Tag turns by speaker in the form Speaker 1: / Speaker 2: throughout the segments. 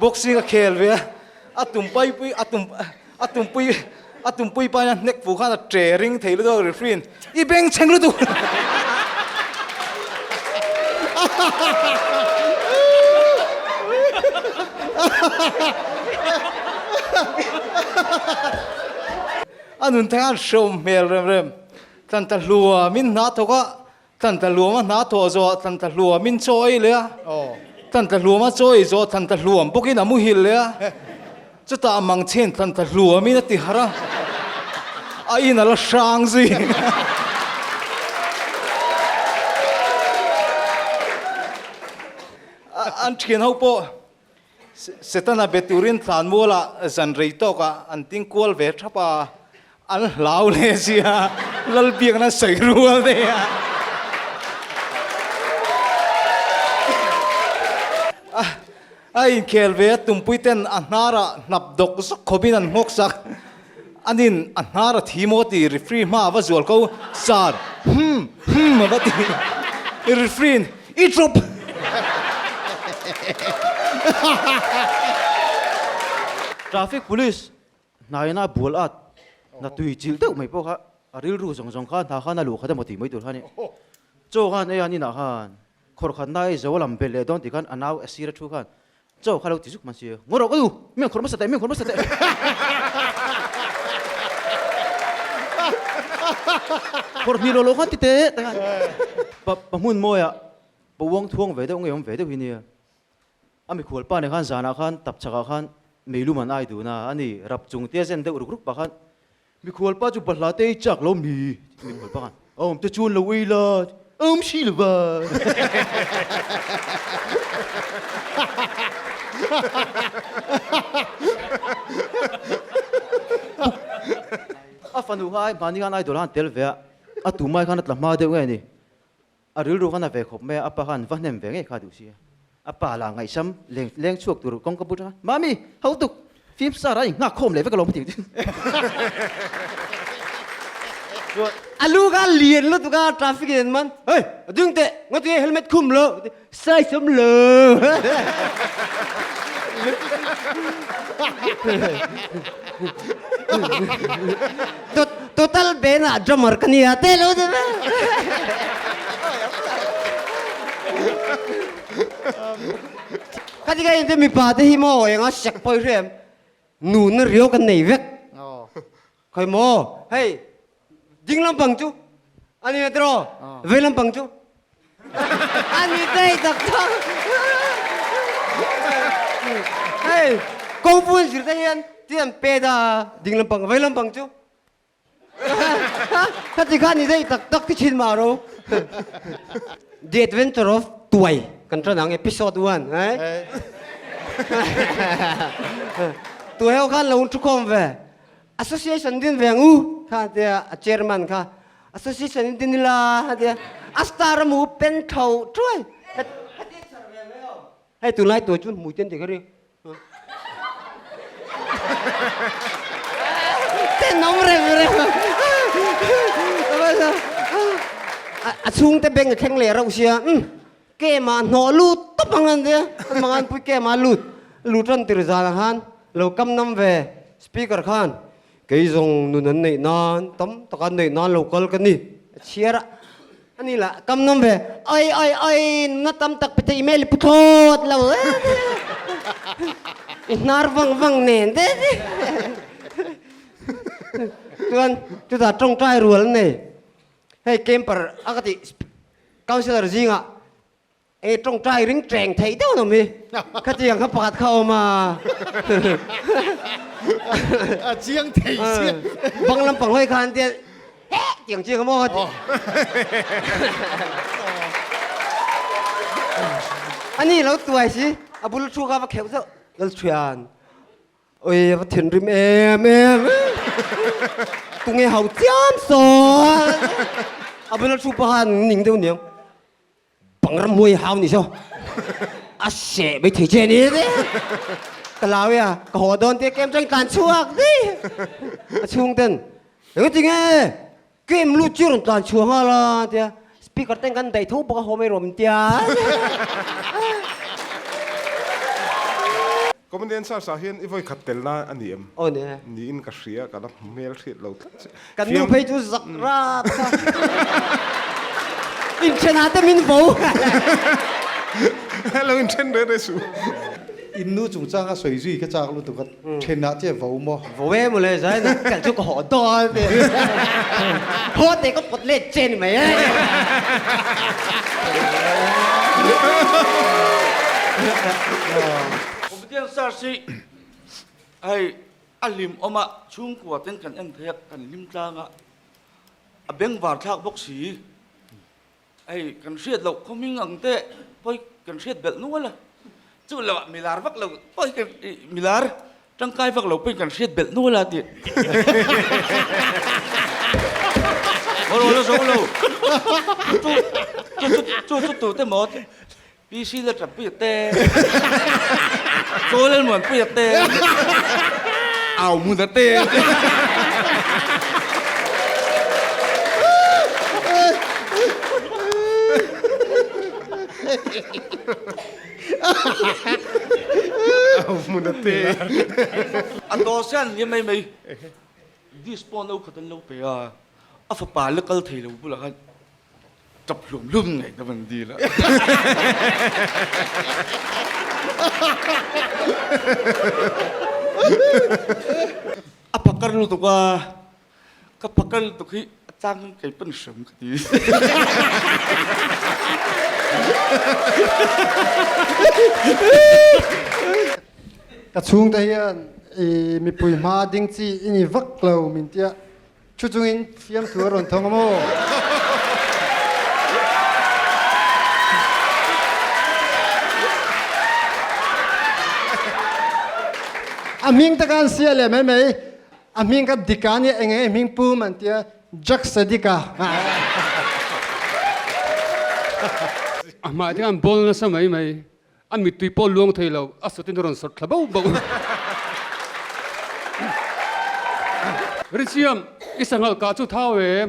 Speaker 1: boxing a khel ve atum pai pui atum pui pa na nek fu khan a training theilu do refrain I beng chenglu du anun thangan shom mel rem tan ta lua min na thoka tan ta lua ma na tho zo tan ta lua min choi le tan ta lua ma choi zo tan ta lua bokin amu hil le chu ta mang chen tan ta lua min ti hara a in ala sang zi an thien ho po setana beturin than mola zan rei to ka an ting kol ve thapa an lau le sia lal biak na sai rual de ai kel ve tumpui ten anara nap dok so khobin an ngok sak anin anara thimoti refree ma wa zol ko sar ma ti refree I drop
Speaker 2: traffic police nai na bul at na tui chil te mai po kha aril ru song song khan tha khan na lu khada moti mai tur khani cho khan e ani na khan khor khan dai zo lam bel le don ti khan anaw asira thu khan cho khalo ti suk man si ngoro ko me khor ma sa te khor ni lo khan ti te pa mun moya pa wong thuang ve de ong yom ve de hinia ami khol pa ne khan zana khan tap chaka khan meilu man ai du na ani rap chung te zen de uruk pa khan mi khol pa chu balla te chak lo mi khol pa khan om te chun lo wi la shi lo ba a fanu hai mani khan ai dolan tel ve a tu mai khan atla ma de ngai ni a ril ru khan a ve khop me apa khan va nem ve ngai kha du si apa la ngai sam leng chuak tur kong ka buta mami how to phim sa rai nga khom le ve ka lom ti
Speaker 3: alu ga lien lo tu ga traffic en man hey dung te ngot ye helmet khum lo sai som lo total bena drummer kania te lo de kati ga inte mi pa te hi mo yang a sak poi rem nu na rio kan nei vek khoi mo hey ding lam pang chu ani metro ve lam pang chu ani dai tak ta hey công phu sir te hian tiam pe da ding lam pang ve lam pang chu kati ga ni dai tak tak ti chin ma ro The Adventure of Tuai kan tra nang episode 1 hai tuai ho khan lo chu khom ve association din ve ngu kha dia chairman kha association din la dia astar mu pen thau troi hai tu lai tu chun mu ten de ka ri ten nom re a chung te beng kheng le ra usia ke ma no lu to mangan dia mangan pui ke ma lu tran tir za han lo kam nam ve speaker khan ke jong nu nan nei nan tam to kan nei nan local kan ni chiara ani la kam nam ve ai na tam tak pe email pu thot lo nar vang ne de tuan tu ta trong trai rual nei hey camper akati councilor zinga e trong trai ring treng thei đâu nó mi khati yang khapat khao ma
Speaker 4: chiang thei sia
Speaker 3: bang lam pang hoi khan te tiếng chiang mo ani lo tuai si abul chu ga va kheu zo lal chuan oi va thin rim em tu nghe hậu chám so abul chu pa han ning deu niang bằng ram mui hao ni sao a sẽ bị thấy chuyện đi đấy cái lão ya cái hồ đôn tiếc kem tranh càn chuộc đi chung tên cái gì nghe kem lu chưa càn chuộc là tiếc speaker tên căn đầy thú bao hồ mày rộm tiếc
Speaker 5: ก็มันเดินสาเหตุอีไว้ขัดเตลน่าอันนี้ม
Speaker 3: โอ้เนี่ย
Speaker 5: นี่อินกัสเซียกันนะเมลสิเรา
Speaker 3: กันนูไปจุสักราบอินชนะแต่มินโบ
Speaker 5: เราอินเทนเดอร์ได้สู
Speaker 4: อินนู้จงจ้างก็สวยจุยก็จากรู้ตัวก็เทนนาเจ้าฟูมั้ง
Speaker 3: โบเว่หมดเลยใช่ไหมกันจุกหอดอนเนี่ยโคตรเด็กก็ปลดเล่เจนไหม
Speaker 6: ผมเรียนซาสิไอ้อัลลิมออกมาช่วงกว่าเต้นกันเอ็นเทียกันลิมจางอ่ะเบ่งวาดทากบกสีไอ้กันเสียดเราเขามีงังเตะไปกันเสียดเบ็ดนู้นละจู่เรามิลาร์ฟักเราไปกันมิลาร์ร่างกายฟักเราไปกันเสียดเบ็ดนู้นละดิโอ้โหแล้วโซ่เราจู่ตัวเต้หมดพี่ชีเลยจับพี่เต้โซ่เล่นเหมือนพี่เต้เอามือเต้
Speaker 5: เอามุนเตะ
Speaker 6: อันโตเส้นยังไม่ดิสปอนเอาขัดเราไปอ่ะฝาป่าเลิกกันเทเราพูดละกันจับหลุมลุ่มไงแต่มันดีแล้วอ่ะพักกันรู้ตัวก็พักกันตัวที่จ้างไก่เป็นสมคดี
Speaker 4: กระชุ่งแต่ยันมีปุยมาดิ้งจีอินี่วักเรามินเตียชุดจงอินเฟียมตัวรอนทองโมอามิงตะการเสียเลยไหมอามิงกับดิการเนี่ยเองมิงปูมันเตียจักสดิกา
Speaker 7: มาที่อันบอลนะสมัยไหมอันมีตุยปอลลวงไทยเราอัศวินรอนสดขบาวบ่ริชิมอิสังกัลกาจูเท้าเอ็ม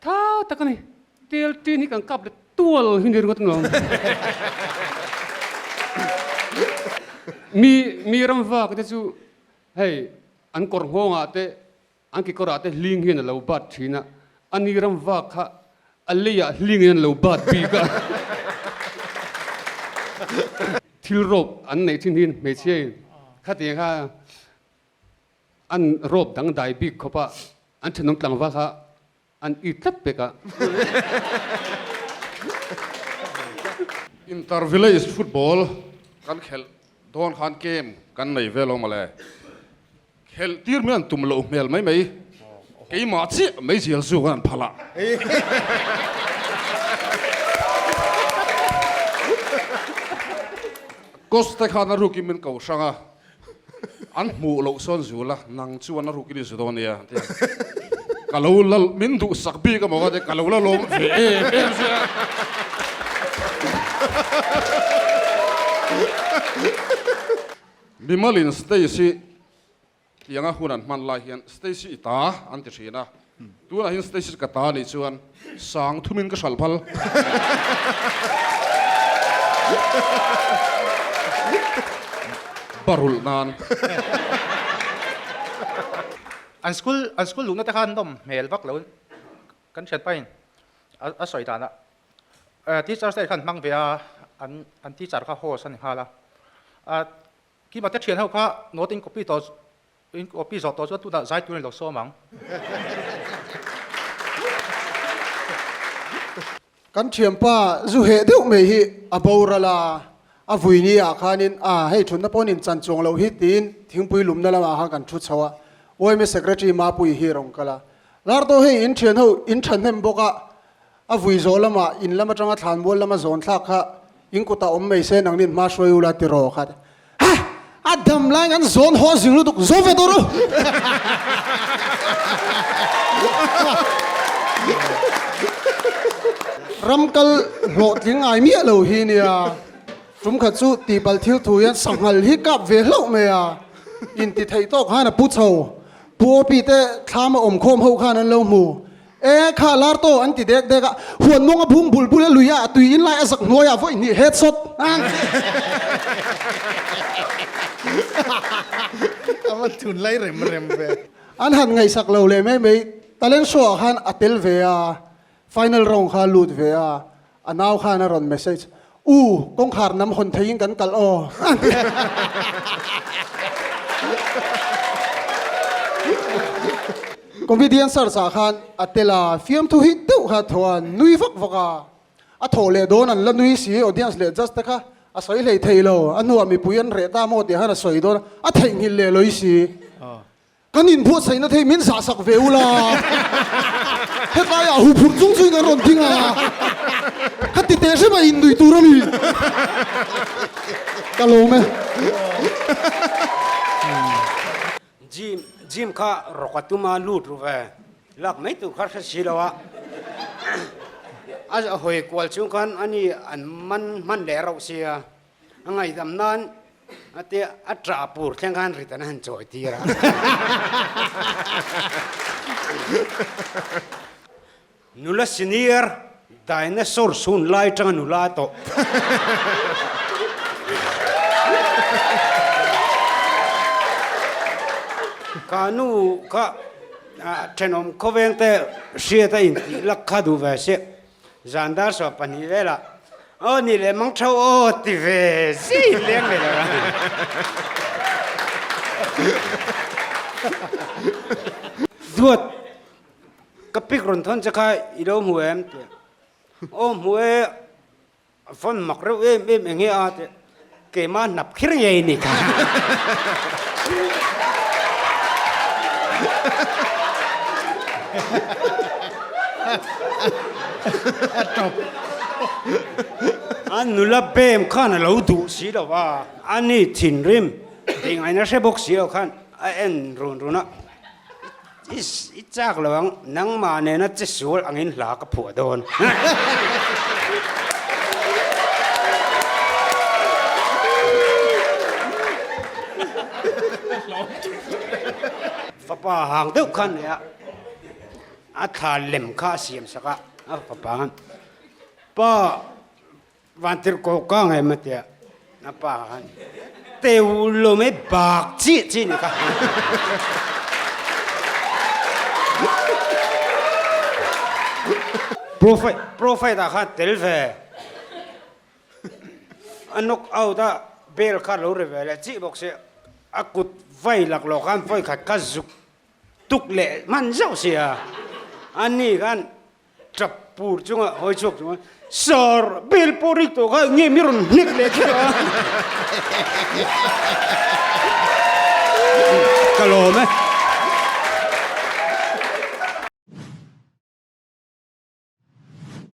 Speaker 7: เท้าตะกันนี่เตียลตีนี่กันกับตัวหินเดือดกันงงมีรำฟ้าก็จะจูเฮ้ยอันกอร์ฮงอาเตอันกิกอร์อาเตลิงหินเราบัดทีนะอันนี้รำฟ้าค่ะอันเลียลิงหินเราบัดปีกันทิลรบอันไหนที่นี่ไม่ใช่ข้าเตียงข้าอันรบดังได้บิ๊กเขาปะอันฉันน้องกลางว่าข้าอันอีทับเปกะ
Speaker 8: Inter village football กันแข่งโดนขันเกมกันในเวลามาเลยแข่งตีร์เมียนตุ่มโลเมลไม่เกมมาสิไม่เสียสู้กันพละก็สเตคานารุกิมินเก่าช่างอันหมู่โลกซ้อนอยู่ละนังชวนนารุกิลิสุดอนเนี่ยกะโลลมินดูสักบีก็บอกว่าจะกะโลละลมเฟ่เอ็มเสียบิมาลินสเตซี่ยังอ่ะหุ่นมันลายเห็นสเตซี่ตาอันที่ชีนะตัวนั้นสเตซี่กับตาในชวนสังทุ่มินก็สัลพัลบารุลนาน
Speaker 9: อันสกุลลุงนัตะขันดมเมลวักแล้วกันเช็ดไปอันสวยตานะที่จะใส่ขันมังเวียอันที่จัดข้าโฮสันนิฮาละกี่มาเทียนเขาข้าโน้ตอินคอปี้ต่ออินคอปี้สอดต่อจนตัวใจตัวในหลอกโซ่มัง
Speaker 4: กันเชียมป้าจูเหตุไม่ฮิอาบูระลาอาวุยนี่อาคานินให้ชุนนปนินจันจงเราฮิตินทิ้งปุยลุมนั่นละมาหากันชุดชาวะโอ้ยมีเซกเรตรีมาปุยฮีรงกะละลาร์โตให้อินเชียนเขาอินชันเฮมบอกว่าอาวุยโซละมาอินละมาจังทานบัวละมาโซนทักฮะอิงกุตาอมไม่เซนังนินมาช่วยอุลาติโรคัดฮะอัดดำลายกันโซนหัวสิงลุตุกโซเฟตโรรำกัลโหลดยังไงมีอะไรฮีเนี่ยจุ่มขัดสู้ตีบัลทิวทุยันสังหารฮิกับเวลเมียอินติไทยตอกฮานะพุทธโธปัวปีเตะข้ามาอมโคมหูข้านั้นเล่าหมู่ เอ๊ะข้าลาโตอันติเด็กเด็กอะหัวนมงอะพุ่งบุลบุลลุยอะตุยอินไลอะสักหน่วยอะพวกนี่เฮ็ดสดนั่น
Speaker 5: เอามาทุนไล่เร็มไป
Speaker 4: อันหันไงสักเราเลยไม่ตะเล่นชัวขันอัตเตลเวียฟิแนลรองข้าลูดเวียอันนาวข้านารอนเมสเซจกงขารน้ำคนไทยกันกันคอมพิวเตอร์สารสาขันอัตเตลาฟิล์มทุหิตเต้าขัดทวนนุยฟักฟักอัทโถเลโดนันละนุยสีออเดียนส์เลจัสต์ค่ะอาศัยเลยไทยโลอันนัวมีปุยันเรต้าโมเดียฮันอาศัยโดนอัทเฮงฮิลเลลอยสีกันอินพูดใส่นาทีมินสาสักเวลล่ะเฮ็ดไรอ่ะหูพุ่งจุ้งจุ้งกันรอนทิ้งอ่ะขัดติดเตะใช่ไหมอินดุยตูรมีกะโลไหม
Speaker 3: จิมข้ารกตุมาลูดรู้ไหมลักไม่ตุข้าสิลวะอาจจะหอยกวลชุกันอันนี้อันมันเดเราเสียอันไงดำนั้นอันเดียอัตราปูร์แข่งขันริตนันจอยทีระนุลสินีร์ไดโนเสาร์สุนไล่จังนุลาโตกานูก็เทนอมเขาเวงแต่เสียแต่อินทีลักขาดูเวเสียจันดาร์สอบปนิเวล่ะนี่เลยมังเช่าติเวสิเลี้ยงเลยนะดวดกับปิกรุนทนจะใครอีโดมวยมเตมวยฝนมักเร็วเอ็งเงี้ยอาเตเกมาหนับคิดยังนี่ค่ะ
Speaker 5: จบ
Speaker 3: อันนุลเบมข้าน่ะเราดูสิแล้วว่าอันนี้ถิ่นริมดิ่งไอ้นั่นใช่บอกสิแล้วขันไอ้เอ็นรุนนะอีจากระวังนังมาเนี่ยนะจะสวยอังอินหลากับผัวโดนฟ้าป่าห่างเท่าขันเนี่ยอาถาเล่มข้าเสียมสักฟ้าป่าหันป้าวันที่กูก้างไงมาเตียนะป้าหันเตวโลไม่บากจีนี่ค่ะโปรไฟต์ตาขันเตลเฟอันนกเอาตาเบลข้ารู้เรื่องเลยจีบอกเสียอากุดไฟหลักหลอกกันไฟขัดกันสุกตุกเละมันเจ้าเสียอันนี้กันจับปูดจุงอ่ะหอยชุกจุงอ่ะสอร์เบลโปริโตก็เงี้ยมิรุนนิกเล็กอ่ะกะโลไหม